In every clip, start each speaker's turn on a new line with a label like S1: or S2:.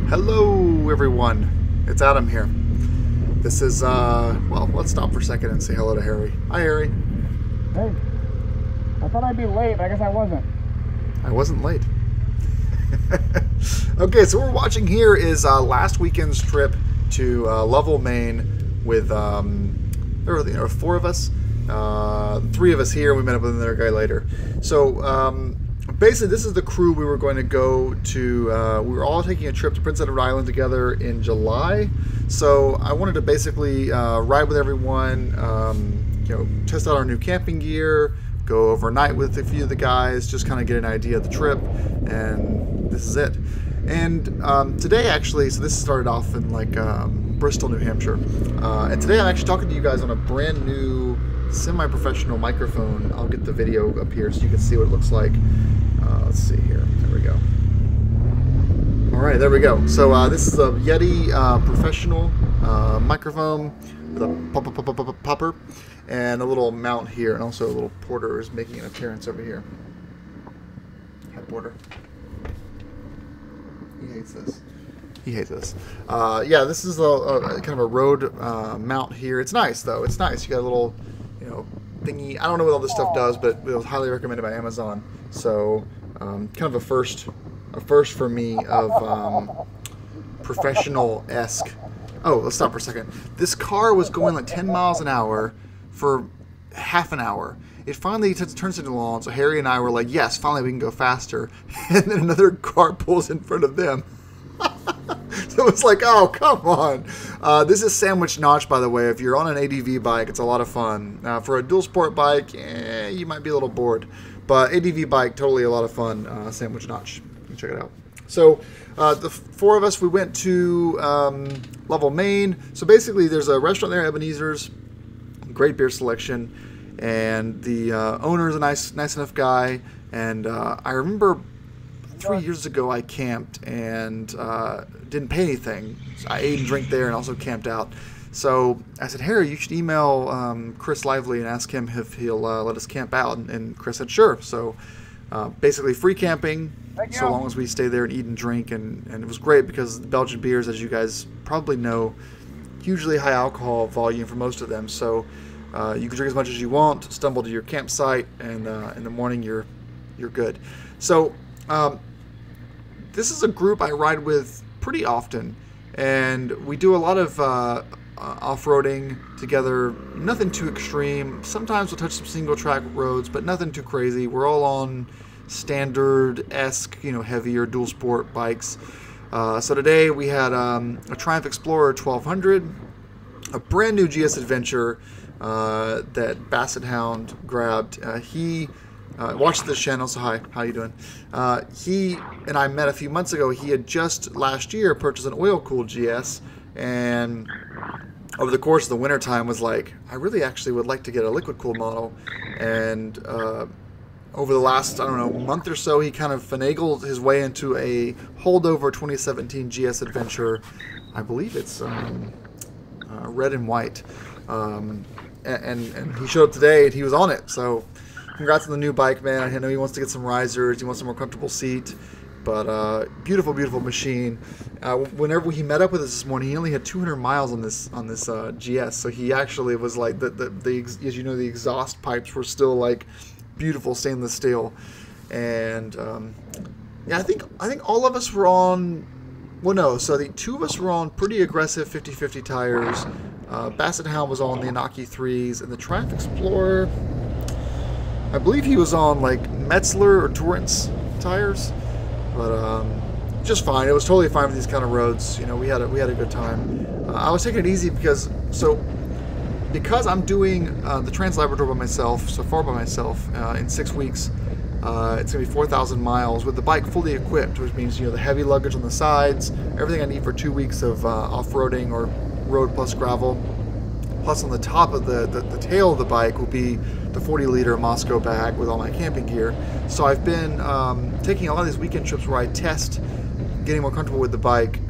S1: Hello everyone, it's Adam here. This is, well, let's stop for a second and say hello to Harry. Hi Harry.
S2: Hey, I thought I'd be late, but I guess I wasn't.
S1: I wasn't late. Okay, so what we're watching here is last weekend's trip to Lovell, Maine with, there were 4 of us. 3 of us here, we met up with another guy later. So, basically, this is the crew we were going to go to. We were all taking a trip to Prince Edward Island together in July. So I wanted to basically ride with everyone, test out our new camping gear, go overnight with a few of the guys, just kind of get an idea of the trip, and this is it. And today, actually, so this started off in like Bristol, New Hampshire, and today I'm actually talking to you guys on a brand new semi-professional microphone. I'll get the video up here so you can see what it looks like. Let's see here. There we go. All right, there we go. So this is a Yeti professional microphone with a popper and a little mount here, and also a little porter is making an appearance over here. Hi, porter. He hates this. He hates this. Yeah, this is a kind of a road mount here. It's nice though. It's nice. You got a little, thingy. I don't know what all this stuff does, but it was highly recommended by Amazon. So kind of a first for me of professional-esque. Oh, let's stop for a second. This car was going like 10 miles an hour for half an hour. It finally turns into lawn, so Harry and I were like, yes, finally we can go faster. And then another car pulls in front of them. So it's like, oh, come on. This is sandwich notch, by the way. If you're on an ADV bike, it's a lot of fun. For a dual sport bike, you might be a little bored. But ADV bike, totally a lot of fun. Sandwich notch. Check it out. So the 4 of us, we went to Lovell, Maine. So basically, there's a restaurant there, Ebenezer's. Great beer selection. And the owner is a nice enough guy. And I remember 3 years ago I camped and didn't pay anything. So I ate and drank there and also camped out. So I said, Harry, you should email Chris Lively and ask him if he'll let us camp out. And Chris said, sure. So basically free camping so long as we stay there and eat and drink. And it was great because the Belgian beers, as you guys probably know, hugely high alcohol volume for most of them. So you can drink as much as you want, stumble to your campsite, and in the morning you're good. So this is a group I ride with pretty often, and we do a lot of off-roading together. Nothing too extreme. Sometimes we'll touch some single-track roads, but nothing too crazy. We're all on standard-esque, heavier dual sport bikes. So today we had a Triumph Explorer 1200, a brand new GS Adventure that Basset Hound grabbed. He watched this channel, so hi, how you doing? He and I met a few months ago. He had just last year purchased an oil-cooled GS, and over the course of the winter time was like, I really actually would like to get a liquid-cooled model. And over the last, I don't know, month or so, he kind of finagled his way into a holdover 2017 GS Adventure. I believe it's red and white. And he showed up today, and he was on it, so congrats on the new bike, man. I know he wants to get some risers. He wants a more comfortable seat. But beautiful, beautiful machine. Whenever he met up with us this morning, he only had 200 miles on this GS. So he actually was like, as you know, the exhaust pipes were still like beautiful stainless steel. And yeah, I think all of us were on. Well, no. So I think 2 of us were on pretty aggressive 50/50 tires. Basset Hound was on the Inaki 3s, and the Triumph Explorer, I believe he was on like Metzler or Torrance tires, but just fine. It was totally fine with these kind of roads. We had a good time. I was taking it easy because I'm doing the Trans Labrador by myself, so far by myself, in 6 weeks. It's gonna be 4,000 miles with the bike fully equipped, which means the heavy luggage on the sides, everything I need for 2 weeks of off-roading or road plus gravel. Plus on the top of the tail of the bike will be the 40-liter Moscow bag with all my camping gear. So I've been taking a lot of these weekend trips where I test getting more comfortable with the bike,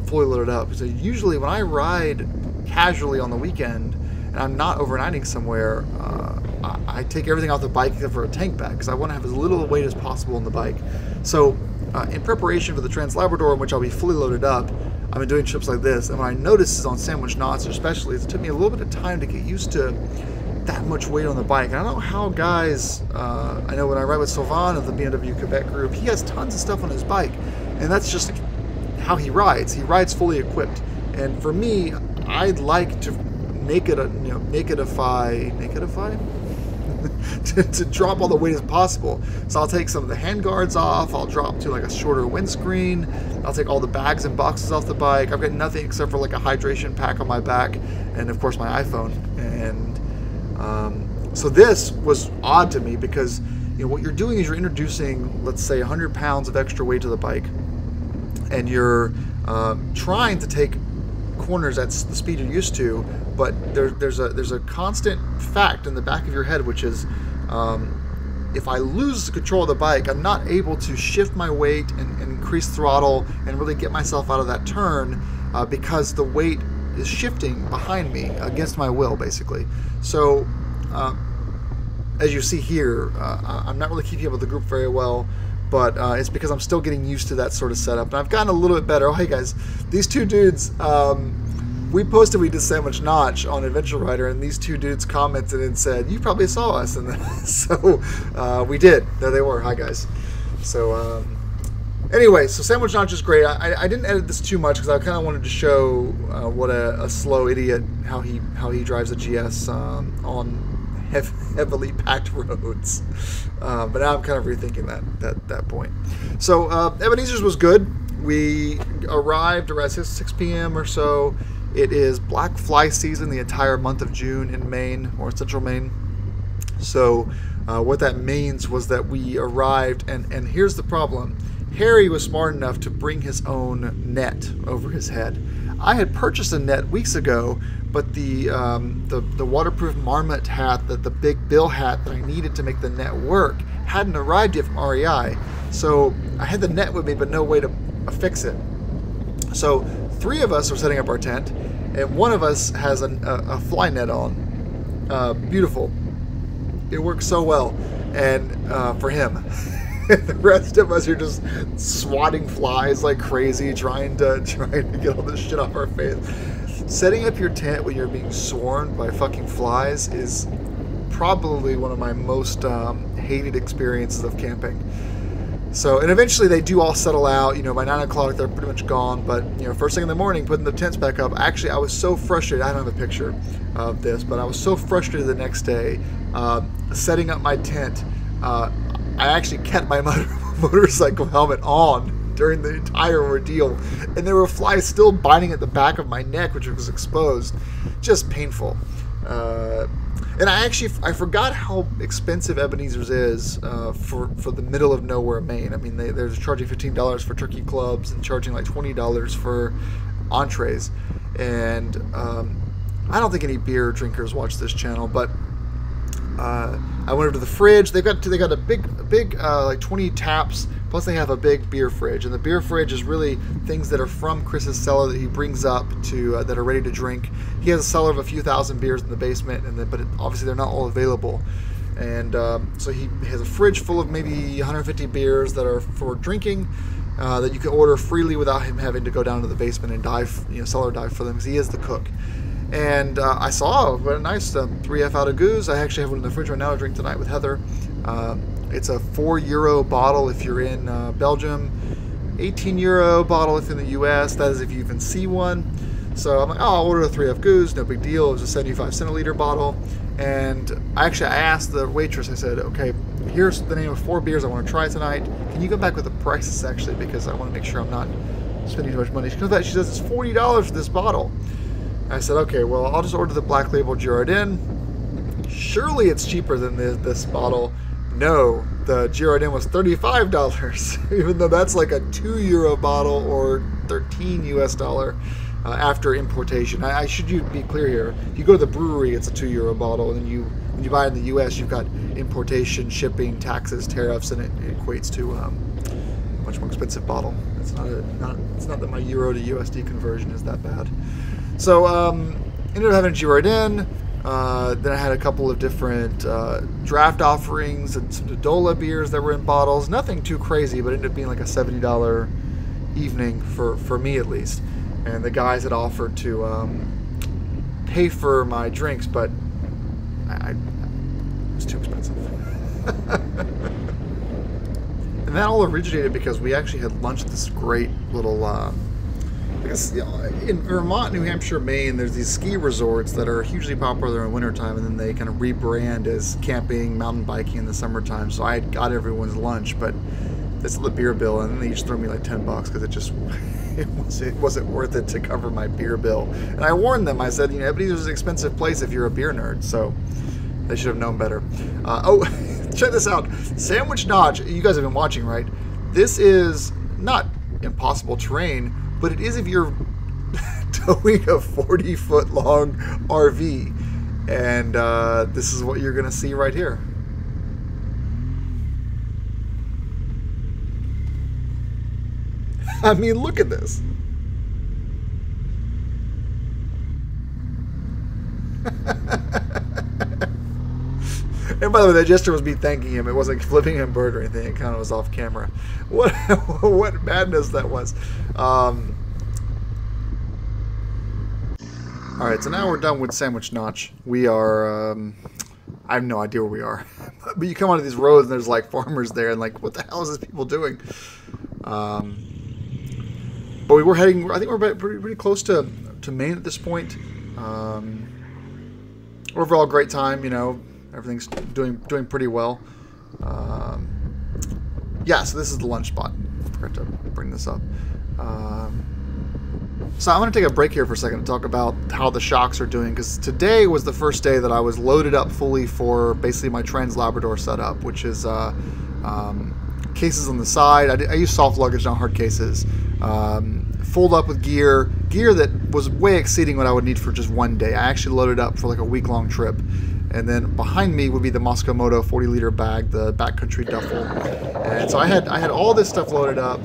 S1: fully loaded up. So usually when I ride casually on the weekend and and I'm not overnighting somewhere, I take everything off the bike except for a tank bag because I want to have as little weight as possible on the bike. So in preparation for the Trans-Labrador, in which I'll be fully loaded up, I've been doing trips like this, and what I noticed is on Sandwich Knots especially, it took me a little bit of time to get used to that much weight on the bike. And I don't know how guys, I know when I ride with Sylvain of the BMW Quebec group, he has tons of stuff on his bike, and that's just how he rides. He rides fully equipped. And for me, I'd like to nakedify to drop all the weight as possible. So I'll take some of the hand guards off, I'll drop to like a shorter windscreen, I'll take all the bags and boxes off the bike. I've got nothing except for like a hydration pack on my back, and of course my iPhone. And so this was odd to me because, you know, what you're doing is you're introducing, let's say, 100 pounds of extra weight to the bike, and you're trying to take corners at the speed you're used to, but there's a constant fact in the back of your head, which is if I lose control of the bike, I'm not able to shift my weight and increase throttle and really get myself out of that turn because the weight is shifting behind me against my will, basically. So as you see here, I'm not really keeping up with the group very well, but it's because I'm still getting used to that sort of setup, and I've gotten a little bit better. Oh, hey guys, these two dudes, we posted we did Sandwich Notch on Adventure Rider, and these two dudes commented and said, you probably saw us, and so we did. There they were. Hi guys. So anyway, so Sandwich Notch is great. I didn't edit this too much because I kind of wanted to show what a slow idiot, how he drives a GS on heavily packed roads, but now I'm kind of rethinking that point. So Ebenezer's was good. We arrived around 6 p.m. or so. It is black fly season the entire month of June in Maine, or central Maine. So what that means was that we arrived, and here's the problem. Harry was smart enough to bring his own net over his head. I had purchased a net weeks ago, but the waterproof marmot hat, the big bill hat that I needed to make the net work, hadn't arrived yet from REI. So I had the net with me, but no way to fix it. So 3 of us are setting up our tent, and one of us has a fly net on. Beautiful. It works so well, and for him. The rest of us are just swatting flies like crazy, trying to get all this shit off our face. Setting up your tent when you're being swarmed by fucking flies is probably one of my most hated experiences of camping. So, and eventually they do all settle out. You know, by 9 o'clock they're pretty much gone. But, you know, first thing in the morning, putting the tents back up. Actually, I was so frustrated. I don't have a picture of this, but I was so frustrated the next day setting up my tent. I actually kept my motorcycle helmet on during the entire ordeal, and there were flies still biting at the back of my neck, which was exposed. Just painful. And I forgot how expensive Ebenezer's is for the middle of nowhere Maine. I mean, they're charging $15 for turkey clubs and charging like $20 for entrees. And I don't think any beer drinkers watch this channel, but I went over to the fridge. They got a big like 20 taps. Plus they have a big beer fridge, and the beer fridge is really things that are from Chris's cellar that he brings up to that are ready to drink. He has a cellar of a few thousand beers in the basement, but obviously they're not all available. And so he has a fridge full of maybe 150 beers that are for drinking that you can order freely without him having to go down to the basement and dive, cellar dive for them, because he is the cook. And I saw what a nice 3F out of Goose. I actually have one in the fridge right now to drink tonight with Heather. It's a €4 bottle if you're in Belgium, €18 bottle if you're in the US. That is if you even see one. So I'm like, oh, I'll order a 3F Goose, no big deal. It was a 75 centiliter bottle. And I asked the waitress, I said, okay, here's the name of 4 beers I want to try tonight. Can you go back with the prices, actually, because I want to make sure I'm not spending too much money. She comes back, she says, it's $40 for this bottle. I said, okay, well, I'll just order the Black Label Girardin. Surely it's cheaper than this bottle. No, the Girardin was $35, even though that's like a €2 bottle or $13 US after importation. I should be clear here. If you go to the brewery, it's a €2 bottle, and then when you buy it in the US, you've got importation, shipping, taxes, tariffs, and it equates to a much more expensive bottle. It's not that my euro to USD conversion is that bad. So ended up having a Girardin. Then I had a couple of different draft offerings and some Dodola beers that were in bottles. Nothing too crazy, but it ended up being like a $70 evening for me at least. And the guys had offered to pay for my drinks, but it was too expensive. And that all originated because we actually had lunch at this great little because, you know, in Vermont, New Hampshire, Maine, there's these ski resorts that are hugely popular in wintertime, and then they kind of rebrand as camping, mountain biking in the summertime. So I had got everyone's lunch, but this is the beer bill, and then they just threw me like $10 because it just it wasn't worth it to cover my beer bill. And I warned them. I said, you know, Ebenezer's an expensive place if you're a beer nerd, so they should have known better. Oh, check this out, Sandwich Notch. You guys have been watching, right? This is not impossible terrain, but it is if you're towing a 40-foot long RV, and this is what you're gonna see right here. I mean, look at this. And by the way, that gesture was me thanking him. It wasn't flipping him bird or anything. It kind of was off camera. What madness that was. All right, so now we're done with Sandwich Notch. We are, I have no idea where we are. But you come onto these roads and there's like farmers there and like, what the hell is this people doing? But we were heading, I think we're pretty close to Maine at this point. Overall, great time, you know. Everything's doing pretty well. Yeah, so this is the lunch spot. I forgot to bring this up. So I'm going to take a break here for a second to talk about how the shocks are doing, because today was the first day that I was loaded up fully for basically my Trans Labrador setup, which is cases on the side. I use soft luggage, not hard cases. Fold up with gear that was way exceeding what I would need for just one day. I actually loaded up for like a week-long trip. And then behind me would be the Moscow Moto 40-liter bag, the backcountry duffel. And so I had all this stuff loaded up,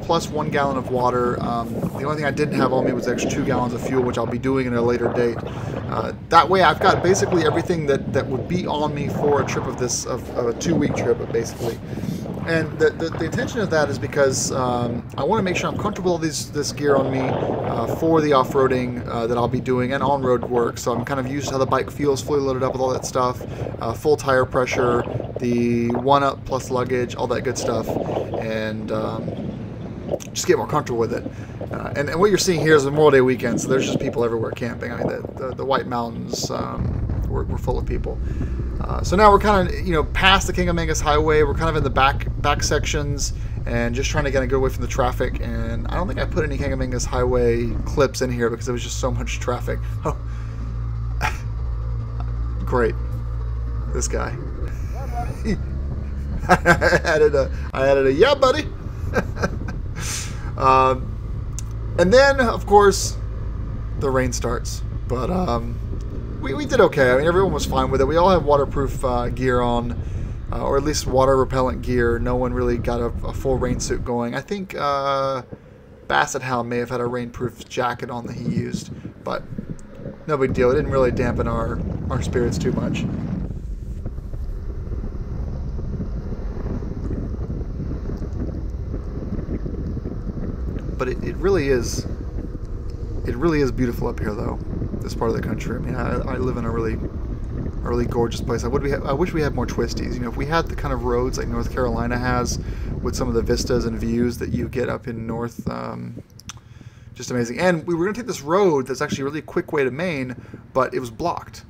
S1: plus 1 gallon of water. The only thing I didn't have on me was the extra 2 gallons of fuel, which I'll be doing at a later date. That way I've got basically everything that would be on me for a trip of a 2-week trip, basically. And the intention of that is because I want to make sure I'm comfortable with this gear on me for the off-roading that I'll be doing and on-road work. So I'm kind of used to how the bike feels, fully loaded up with all that stuff, full tire pressure, the 1-up plus luggage, all that good stuff, and just get more comfortable with it. And what you're seeing here is a Memorial Day weekend, so there's just people everywhere camping. I mean, the White Mountains we're full of people. So now we're kind of, you know, past the King of Mangus Highway. We're kind of in the back sections and just trying to get a good away from the traffic. And I don't think I put any King of Mangus Highway clips in here because there was just so much traffic. Oh, great, this guy. I added a yeah, buddy. And then, of course, the rain starts. But we did okay. I mean, everyone was fine with it. We all have waterproof gear on, or at least water repellent gear. No one really got a full rain suit going. I think Basset Hound may have had a rainproof jacket on that he used, but no big deal. It didn't really dampen our spirits too much. But it really is beautiful up here, though. This part of the country. I mean, I live in a really gorgeous place. I wish we had more twisties. You know, if we had the kind of roads like North Carolina has, with some of the vistas and views that you get up in North, just amazing. And we were going to take this road that's actually a really quick way to Maine, but it was blocked.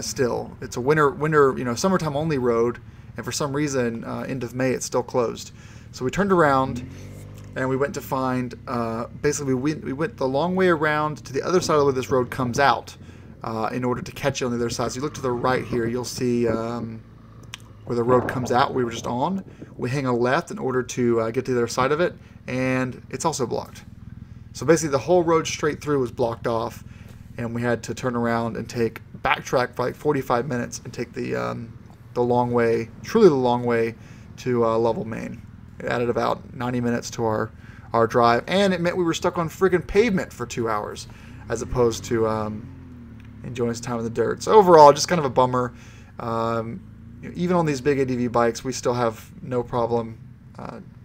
S1: Still, it's a winter, you know, summertime only road, and for some reason, end of May, it's still closed. So we turned around. And we went to find, basically we went the long way around to the other side of where this road comes out in order to catch it on the other side. So you look to the right here, you'll see where the road comes out, we were just on. We hang a left in order to get to the other side of it, and it's also blocked. So basically the whole road straight through was blocked off, and we had to turn around and backtrack for like 45 minutes and take the long way, truly the long way, to Lovell, Maine. It added about 90 minutes to our drive, and it meant we were stuck on friggin' pavement for 2 hours, as opposed to, enjoying his time in the dirt. So overall, just kind of a bummer. Even on these big ADV bikes, we still have no problem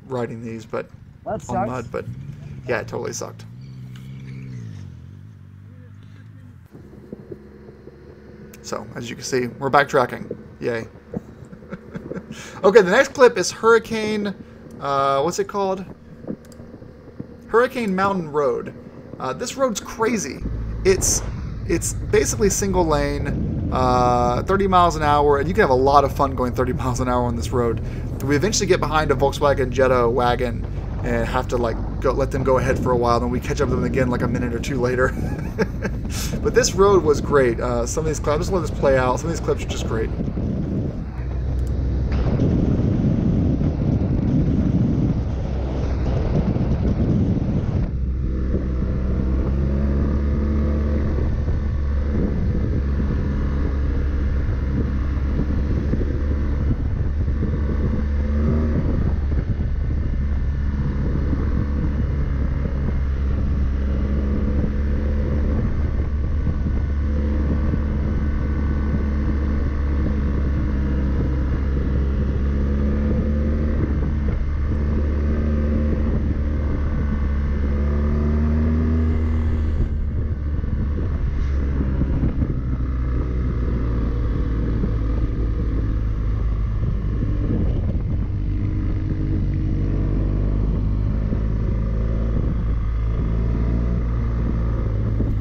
S1: riding these, but on mud. But yeah, it totally sucked. So as you can see, we're backtracking. Yay. Okay, the next clip is Hurricane. What's it called? Hurricane Mountain Road. This road's crazy. It's basically single lane, 30 miles an hour, and you can have a lot of fun going 30 miles an hour on this road. We eventually get behind a Volkswagen Jetta wagon and have to let them go ahead for a while. Then we catch up with them again like a minute or two later. But this road was great. Some of these clips, just let this play out. Some of these clips are just great.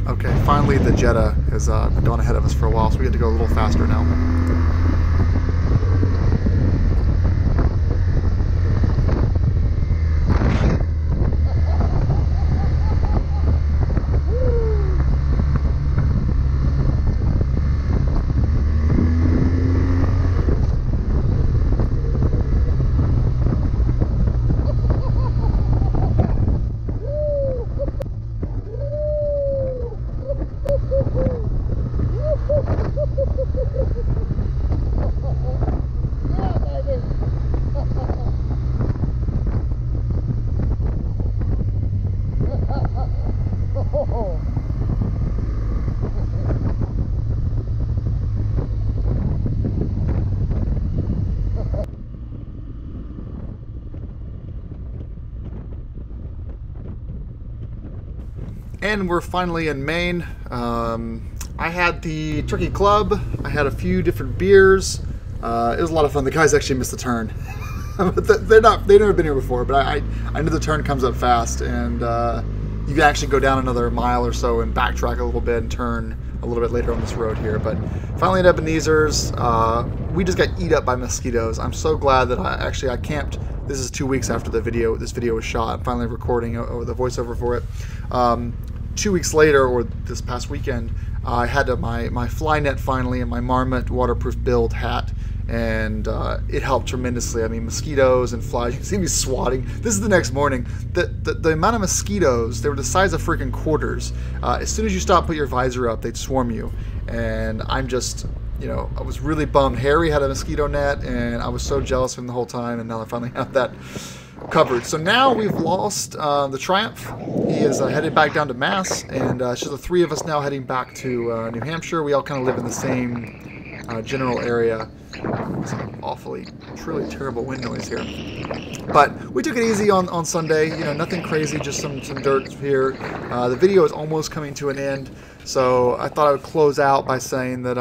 S1: Okay, finally the Jetta has gone ahead of us for a while, so we get to go a little faster now. And we're finally in Maine. I had the Turkey Club. I had a few different beers. It was a lot of fun. The guys actually missed the turn. They've never been here before, but I knew the turn comes up fast, and you can actually go down another mile or so and backtrack a little bit and turn a little bit later on this road here. But finally at Ebenezer's, we just got eat up by mosquitoes. I'm so glad that I camped. This is 2 weeks after this video was shot. I'm finally recording over the voiceover for it. 2 weeks later, or this past weekend, I had my fly net finally and my Marmot waterproof build hat, and it helped tremendously. I mean, mosquitoes and flies, you can see me swatting. This is the next morning. The amount of mosquitoes, they were the size of freaking quarters. As soon as you stop, put your visor up, they'd swarm you. And I'm just, I was really bummed. Harry had a mosquito net, and I was so jealous of him the whole time, and now I finally have that covered. So now we've lost the Triumph. He is headed back down to Mass, and it's just the three of us now heading back to New Hampshire. We all kind of live in the same general area. Some awfully, truly terrible wind noise here. But we took it easy on Sunday. Nothing crazy, just some dirt here. The video is almost coming to an end, so I thought I would close out by saying that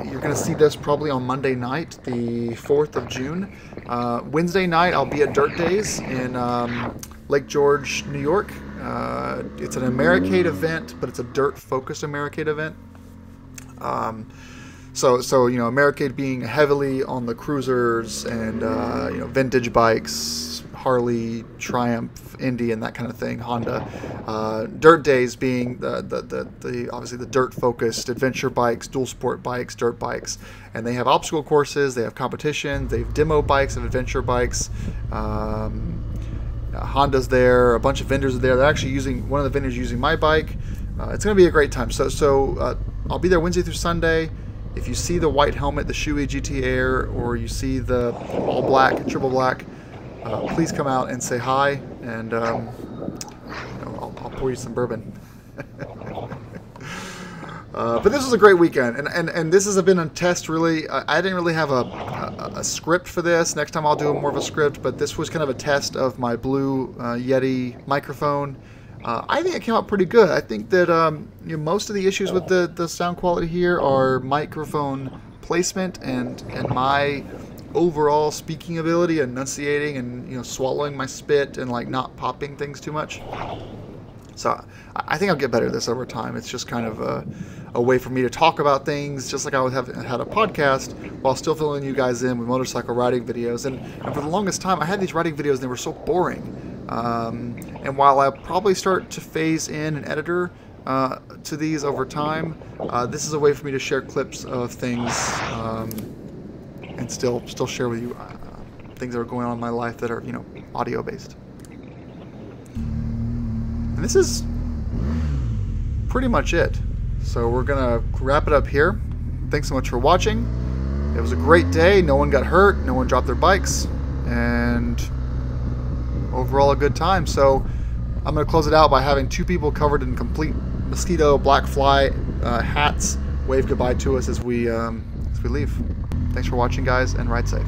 S1: you're going to see this probably on Monday night, the 4th of June. Wednesday night, I'll be at Dirt Days in Lake George, New York. It's an Americade event, but it's a dirt-focused Americade event. So Americade being heavily on the cruisers and vintage bikes, Harley, Triumph, Indy, and that kind of thing, Honda. Dirt Days being the obviously the dirt-focused adventure bikes, dual sport bikes, dirt bikes, and they have obstacle courses, they have competition, they have demo bikes and adventure bikes. Honda's there, a bunch of vendors are there. They're actually using one of the vendors using my bike. It's going to be a great time. So I'll be there Wednesday through Sunday. If you see the white helmet, the Shoei GT Air, or you see the all black, triple black, please come out and say hi, and I'll pour you some bourbon. But this was a great weekend, and this has been a test, really. I didn't really have a script for this. Next time I'll do more of a script, but this was kind of a test of my Blue Yeti microphone. I think it came out pretty good. I think that most of the issues with the sound quality here are microphone placement and my overall speaking ability, enunciating, and swallowing my spit and like not popping things too much. So I think I'll get better at this over time. It's just kind of a way for me to talk about things, just like I would have had a podcast, while still filling you guys in with motorcycle riding videos. And for the longest time, I had these riding videos and they were so boring. And while I'll probably start to phase in an editor to these over time, this is a way for me to share clips of things and still share with you things that are going on in my life that are audio based. And this is pretty much it. So we're gonna wrap it up here. Thanks so much for watching. It was a great day. No one got hurt. No one dropped their bikes, and overall a good time. So I'm gonna close it out by having two people covered in complete mosquito black fly hats wave goodbye to us as we leave. Thanks for watching, guys, and ride safe.